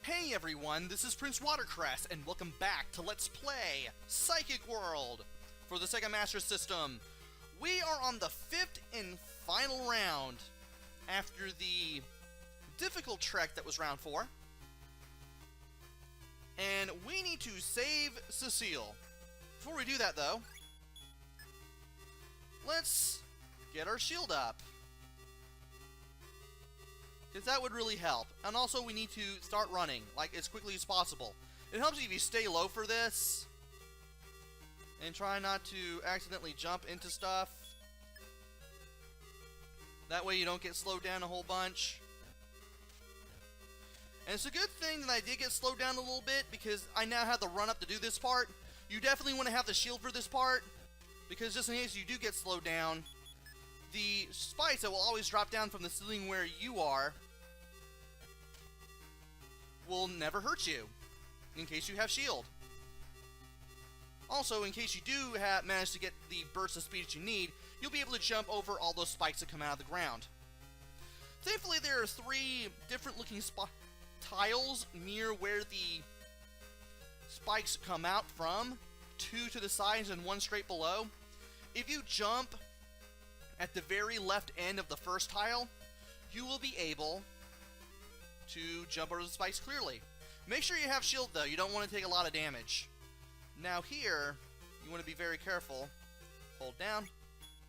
Hey everyone, this is PrinceWatercress, and welcome back to Let's Play Psychic World for the Sega Master System. We are on the 5th and final round after the difficult trek that was round 4. And we need to save Cecile. Before we do that though, let's get our shield up, because that would really help. And also we need to start running, like, as quickly as possible. It helps if you stay low for this, and try not to accidentally jump into stuff. That way you don't get slowed down a whole bunch. And it's a good thing that I did get slowed down a little bit, because I now have the run up to do this part. You definitely want to have the shield for this part, because just in case you do get slowed down, the spikes that will always drop down from the ceiling where you are will never hurt you, in case you have shield. Also, in case you do manage to get the burst of speed that you need, you'll be able to jump over all those spikes that come out of the ground. Thankfully, there are 3 different looking tiles near where the spikes come out from, 2 to the sides and 1 straight below. If you jump at the very left end of the first tile, you will be able to jump over the spikes clearly. Make sure you have shield though, you don't want to take a lot of damage. Now here, you want to be very careful. Hold down,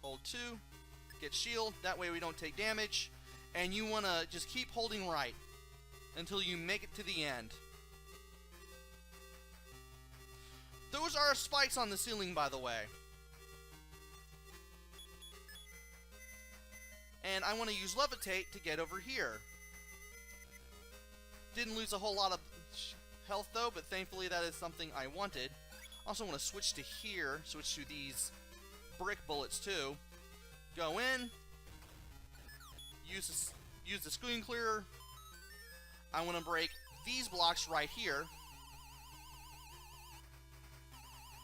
hold 2, get shield, that way we don't take damage. And you want to just keep holding right until you make it to the end. Those are spikes on the ceiling, by the way. And I want to use levitate to get over here. Didn't lose a whole lot of health though, but thankfully that is something I wanted. Also want to switch to here, switch to these brick bullets too. Go in, use the screen clearer. I want to break these blocks right here.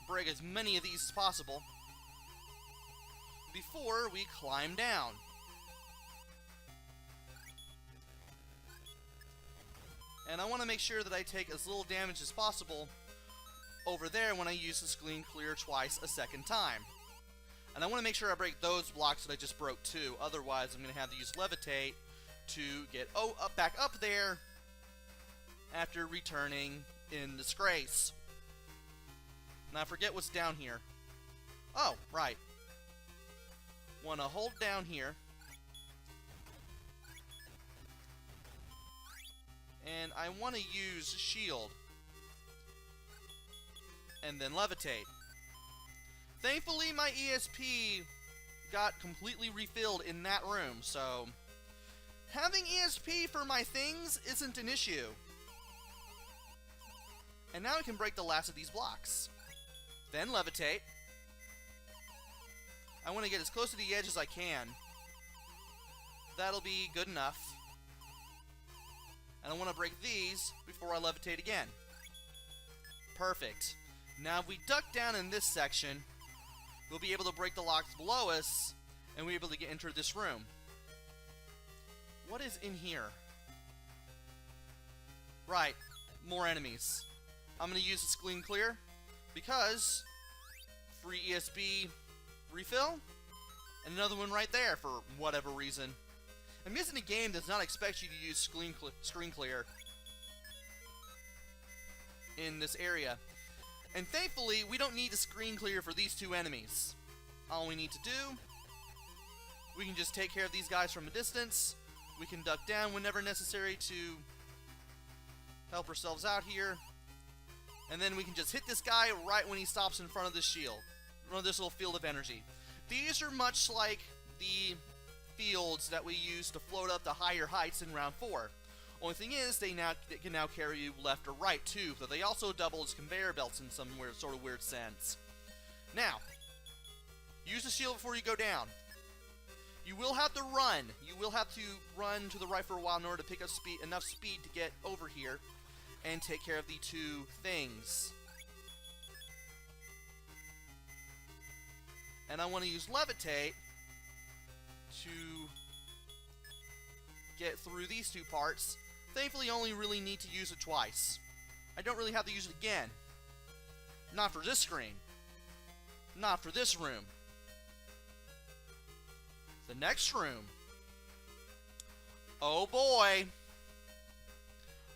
Break as many of these as possible before we climb down. And I want to make sure that I take as little damage as possible over there when I use the screen clear twice a second time. And I want to make sure I break those blocks that I just broke too, otherwise I'm going to have to use levitate to get back up there after returning in disgrace. Now I forget what's down here. Oh, right. Want to hold down here. And I want to use shield. And then levitate. Thankfully, my ESP got completely refilled in that room, so having ESP for my things isn't an issue. And now I can break the last of these blocks. Then levitate. I want to get as close to the edge as I can. That'll be good enough. And I want to break these before I levitate again. Perfect. Now if we duck down in this section, we'll be able to break the locks below us, and we'll be able to enter this room. What is in here? Right, more enemies. I'm going to use the screen clear, because free ESP refill, and another one right there for whatever reason. I'm guessing the game does not expect you to use screen clear in this area. And thankfully, we don't need to screen clear for these 2 enemies. All we need to do, we can just take care of these guys from a distance. We can duck down whenever necessary to help ourselves out here. And then we can just hit this guy right when he stops in front of this shield, or this little field of energy. These are much like the fields that we use to float up to higher heights in round 4. Only thing is, they can now carry you left or right too, so they also double as conveyor belts in some sort of weird sense. Now, use the shield before you go down. You will have to run. You will have to run to the right for a while in order to pick up enough speed to get over here and take care of the 2 things. And I want to use levitate to get through these 2 parts. Thankfully, I only really need to use it twice. I don't really have to use it again. Not for this screen. Not for this room. The next room. Oh boy.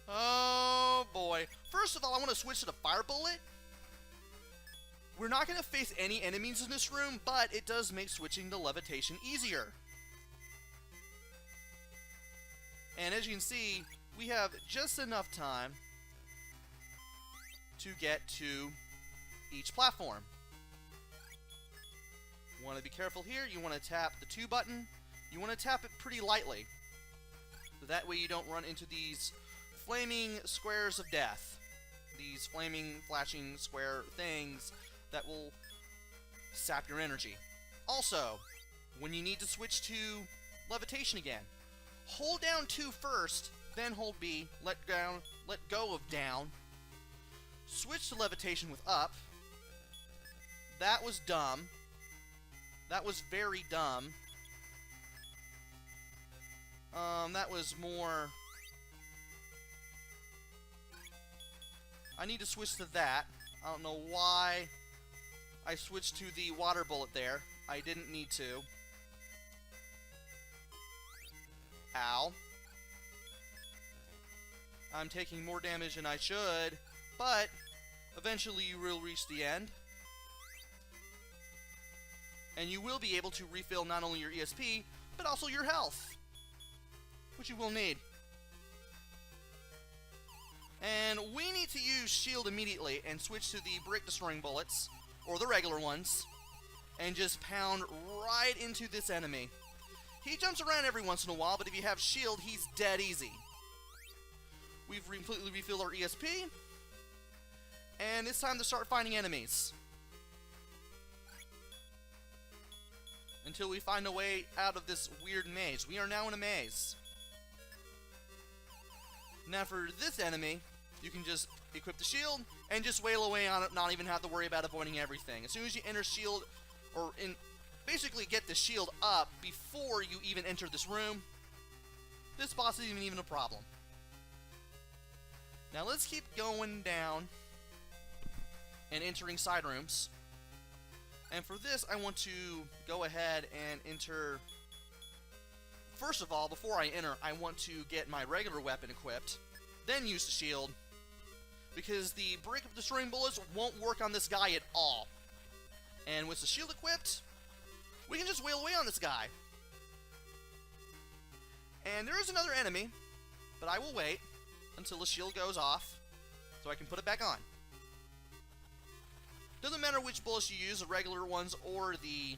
Oh boy. First of all, I want to switch to the fire bullet. We're not going to face any enemies in this room, but it does make switching to levitation easier. And as you can see, we have just enough time to get to each platform. You want to be careful here. You want to tap the 2 button. You want to tap it pretty lightly. So that way you don't run into these flaming squares of death. These flaming, flashing square things that will sap your energy. Also, when you need to switch to levitation again, hold down 2 first, then hold B, let go of down, switch to levitation with up. That was dumb. That was very dumb. That was more... I need to switch to that. I don't know why I switched to the water bullet there. I didn't need to. Ow. I'm taking more damage than I should, but eventually you will reach the end. And you will be able to refill not only your ESP, but also your health, which you will need. And we need to use shield immediately and switch to the brick destroying bullets, or the regular ones, and just pound right into this enemy. He jumps around every once in a while, but if you have shield, he's dead easy. We've completely refilled our ESP, and it's time to start finding enemies. Until we find a way out of this weird maze. We are now in a maze. Now for this enemy, you can just equip the shield and just wail away on it, not even have to worry about avoiding everything. As soon as you enter shield, or basically get the shield up before you even enter this room, this boss isn't even a problem. Now let's keep going down and entering side rooms. And for this, I want to go ahead and enter... First of all, before I enter, I want to get my regular weapon equipped, then use the shield, because the brick of destroying bullets won't work on this guy at all. And with the shield equipped, we can just wail away on this guy. And there is another enemy, but I will wait until the shield goes off, so I can put it back on. Doesn't matter which bullets you use, the regular ones or the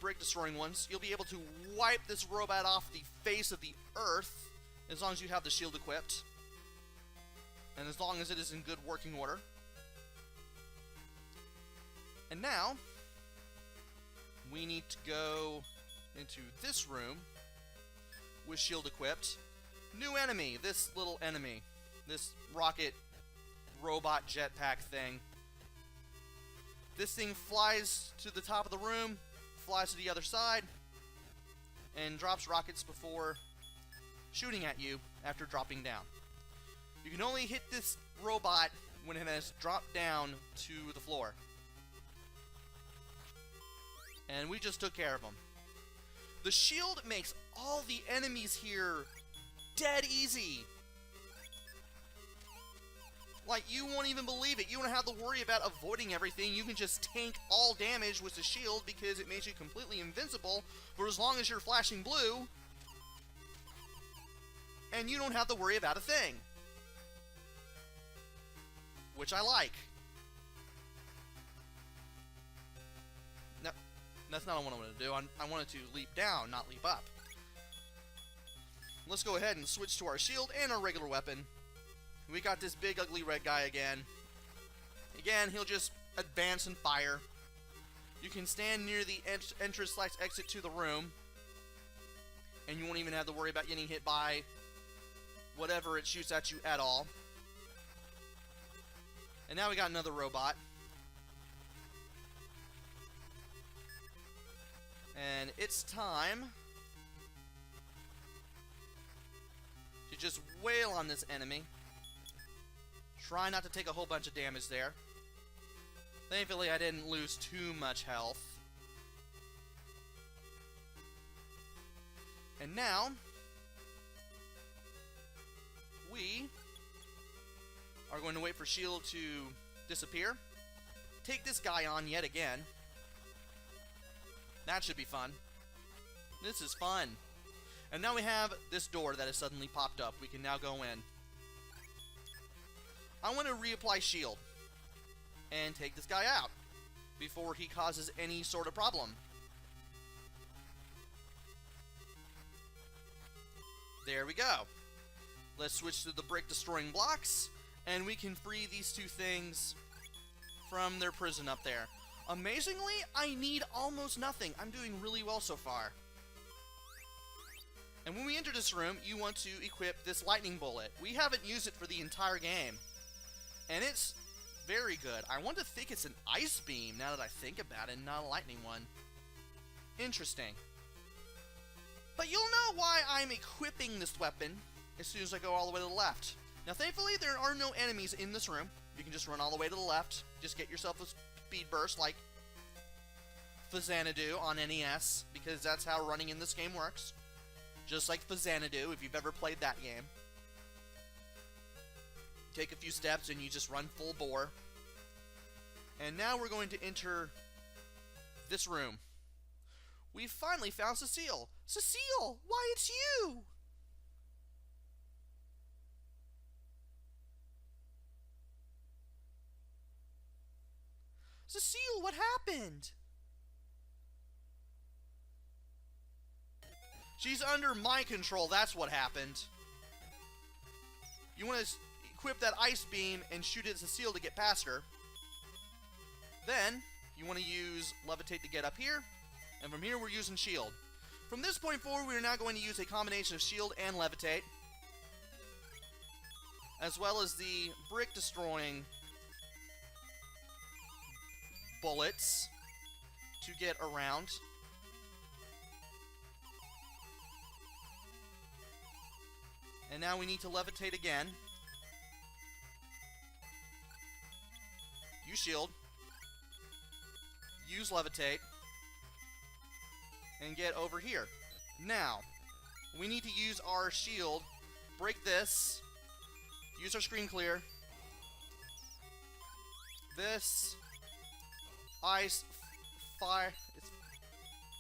brick destroying ones, you'll be able to wipe this robot off the face of the earth as long as you have the shield equipped, and as long as it is in good working order. And now we need to go into this room with shield equipped. New enemy, this little enemy, this rocket robot jetpack thing. This thing flies to the top of the room, flies to the other side, and drops rockets before shooting at you after dropping down. You can only hit this robot when it has dropped down to the floor. And we just took care of him. The shield makes all the enemies here dead easy. Like, you won't even believe it. You don't have to worry about avoiding everything. You can just tank all damage with the shield because it makes you completely invincible for as long as you're flashing blue. And you don't have to worry about a thing. Which I like. No, that's not what I wanted to do. I wanted to leap down, not leap up. Let's go ahead and switch to our shield and our regular weapon. We got this big ugly red guy again. Again, he'll just advance and fire. You can stand near the entrance/exit to the room, and you won't even have to worry about getting hit by whatever it shoots at you at all. And now we got another robot. And it's time just wail on this enemy. Try not to take a whole bunch of damage there. Thankfully, I didn't lose too much health. And now, we are going to wait for shield to disappear. Take this guy on yet again. That should be fun. This is fun. And now we have this door that has suddenly popped up. We can now go in. I want to reapply shield and take this guy out before he causes any sort of problem. There we go. Let's switch to the brick destroying blocks, and we can free these two things from their prison up there. Amazingly, I need almost nothing. I'm doing really well so far. And when we enter this room, you want to equip this lightning bullet. We haven't used it for the entire game, and it's very good. I want to think it's an ice beam now that I think about it, not a lightning one. Interesting. But you'll know why I'm equipping this weapon as soon as I go all the way to the left. Now, thankfully, there are no enemies in this room. You can just run all the way to the left. Just get yourself a speed burst like Xanadu on NES, because that's how running in this game works. Just like Xanadu, if you've ever played that game. Take a few steps and you just run full bore. And now we're going to enter this room. We finally found Cecile. Cecile, why, it's you! Cecile, what happened? She's under my control, that's what happened. You want to equip that ice beam and shoot it at Cecile to get past her. Then, you want to use levitate to get up here. And from here, we're using shield. From this point forward, we are now going to use a combination of shield and levitate, as well as the brick destroying bullets to get around. And now we need to levitate again. Use shield. Use levitate. And get over here. Now, we need to use our shield. Break this. Use our screen clear. This. Ice. Fire.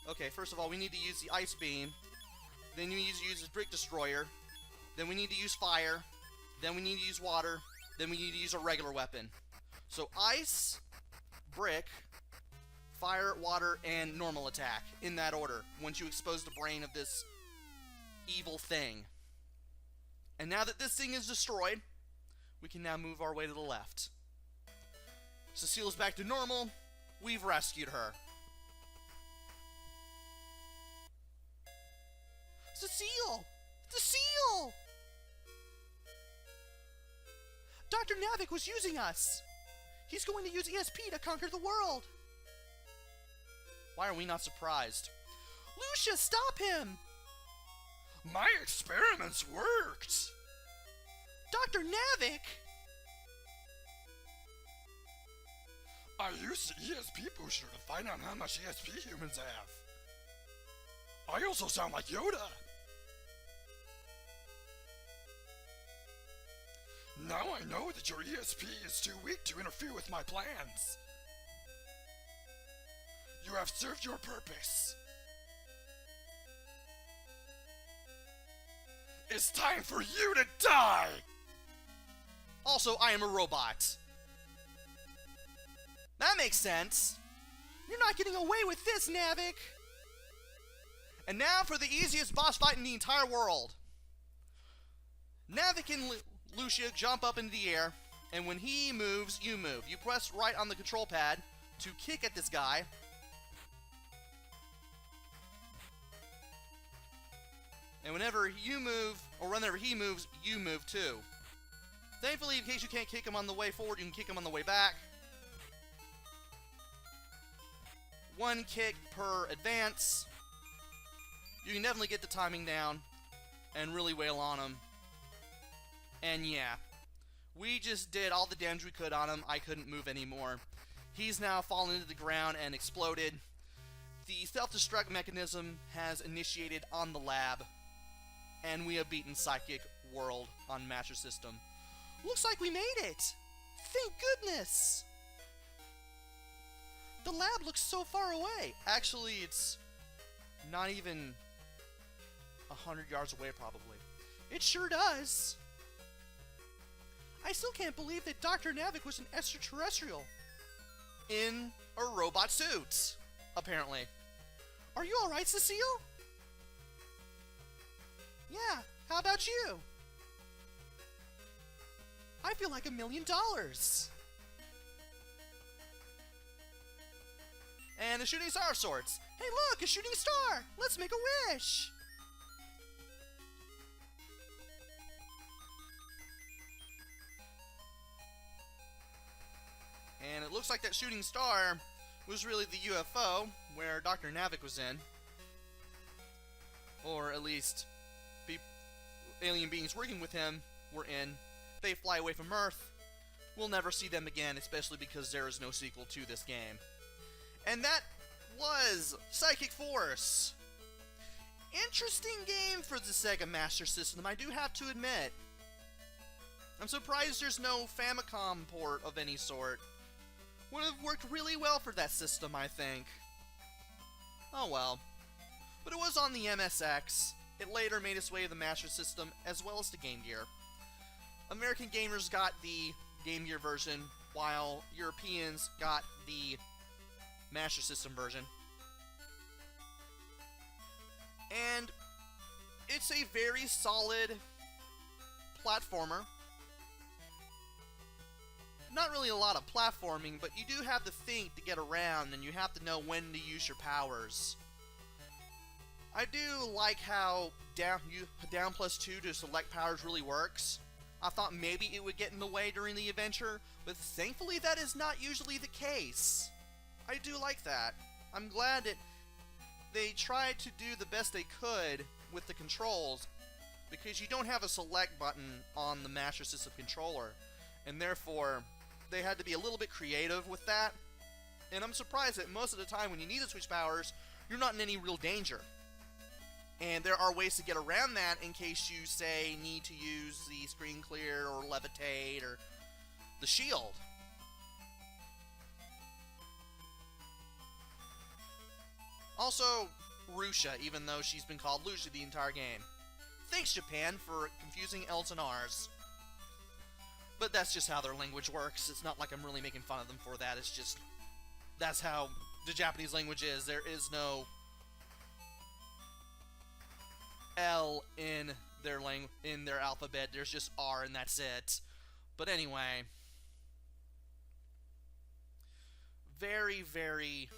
Okay, first of all, we need to use the ice beam. Then you need to use the brick destroyer. Then we need to use fire. Then we need to use water. Then we need to use a regular weapon. So ice, brick, fire, water, and normal attack. In that order. Once you expose the brain of this evil thing. And now that this thing is destroyed, we can now move our way to the left. Cecile's back to normal. We've rescued her. Cecile! Cecile! Dr. Navik was using us! He's going to use ESP to conquer the world! Why are we not surprised? Lucia, stop him! My experiments worked! Dr. Navik! I used the ESP booster to find out how much ESP humans have. I also sound like Yoda. Now I know that your ESP is too weak to interfere with my plans. You have served your purpose. It's time for you to die! Also, I am a robot. That makes sense. You're not getting away with this, Navik! And now for the easiest boss fight in the entire world. Navik and Lucia jump up into the air, and when he moves, you move. You press right on the control pad to kick at this guy. And whenever you move, or whenever he moves, you move too. Thankfully, in case you can't kick him on the way forward, you can kick him on the way back. One kick per advance. You can definitely get the timing down and really wail on him And yeah, we just did all the damage we could on him. I couldn't move anymore. He's now fallen into the ground and exploded. The self-destruct mechanism has initiated on the lab, and we have beaten Psychic World on Master System. Looks like we made it! Thank goodness! The lab looks so far away. Actually, it's not even 100 yards away, probably. It sure does. I still can't believe that Dr. Navik was an extraterrestrial. In a robot suit, apparently. Are you alright, Cecile? Yeah, how about you? I feel like $1 million. And a shooting star of sorts. Hey look, a shooting star! Let's make a wish! And it looks like that shooting star was really the UFO where Dr. Navik was in. Or at least alien beings working with him were in. They fly away from Earth. We'll never see them again, especially because there is no sequel to this game. And that was Psychic Force. Interesting game for the Sega Master System, I do have to admit. I'm surprised there's no Famicom port of any sort. Would have worked really well for that system, I think. Oh well. But it was on the MSX. It later made its way to the Master System, as well as to Game Gear. American gamers got the Game Gear version, while Europeans got the Master System version. And it's a very solid platformer. Not really a lot of platforming, but you do have to think to get around, and you have to know when to use your powers. I do like how down +2 to select powers really works. I thought maybe it would get in the way during the adventure, but thankfully that is not usually the case. I do like that. I'm glad that they tried to do the best they could with the controls, because you don't have a select button on the Master System controller, and therefore they had to be a little bit creative with that. And I'm surprised that most of the time when you need to switch powers, you're not in any real danger. And there are ways to get around that in case you, say, need to use the screen clear or levitate or the shield. Also, Rusha, even though she's been called Lucia the entire game. Thanks, Japan, for confusing L's and R's. But that's just how their language works. It's not like I'm really making fun of them for that. It's just, that's how the Japanese language is. There is no L in their alphabet. There's just R, and that's it. But anyway, very, very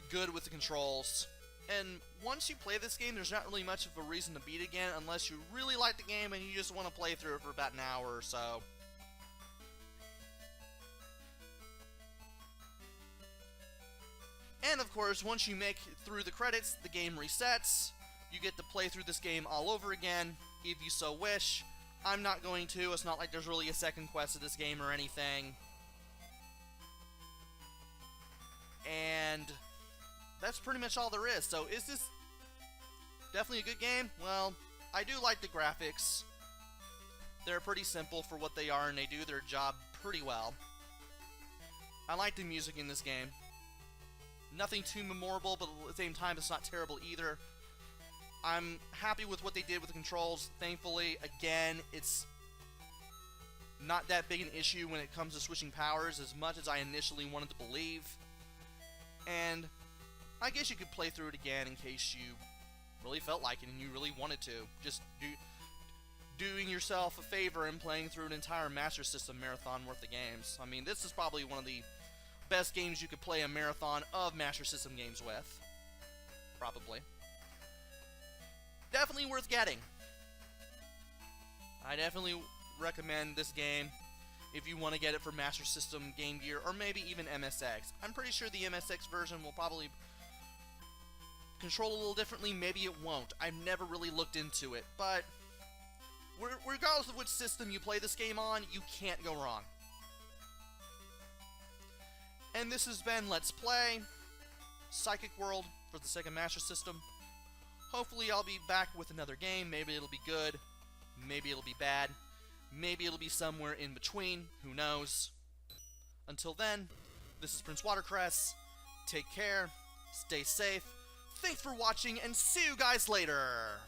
good with the controls. And once you play this game, there's not really much of a reason to beat it again unless you really like the game and you just want to play through it for about an hour or so. And of course, once you make it through the credits, the game resets. You get to play through this game all over again, if you so wish. I'm not going to. It's not like there's really a second quest of this game or anything. And that's pretty much all there is. So is this definitely a good game? Well, I do like the graphics. They're pretty simple for what they are, and they do their job pretty well. I like the music in this game. Nothing too memorable, but at the same time, it's not terrible either. I'm happy with what they did with the controls. Thankfully, again, it's not that big an issue when it comes to switching powers as much as I initially wanted to believe. And I guess you could play through it again in case you really felt like it and you really wanted to. Just doing yourself a favor and playing through an entire Master System marathon worth of games. I mean, this is probably one of the best games you could play a marathon of Master System games with. Probably. Definitely worth getting. I definitely recommend this game if you want to get it for Master System, Game Gear, or maybe even MSX. I'm pretty sure the MSX version will probably control a little differently. Maybe it won't. I've never really looked into it, but Regardless of which system you play this game on, you can't go wrong. And this has been Let's Play Psychic World for the Sega Master System. Hopefully I'll be back with another game. Maybe it'll be good. Maybe it'll be bad. Maybe it'll be somewhere in between. Who knows? Until then, this is PrinceWatercress. Take care. Stay safe. Thanks for watching, and see you guys later!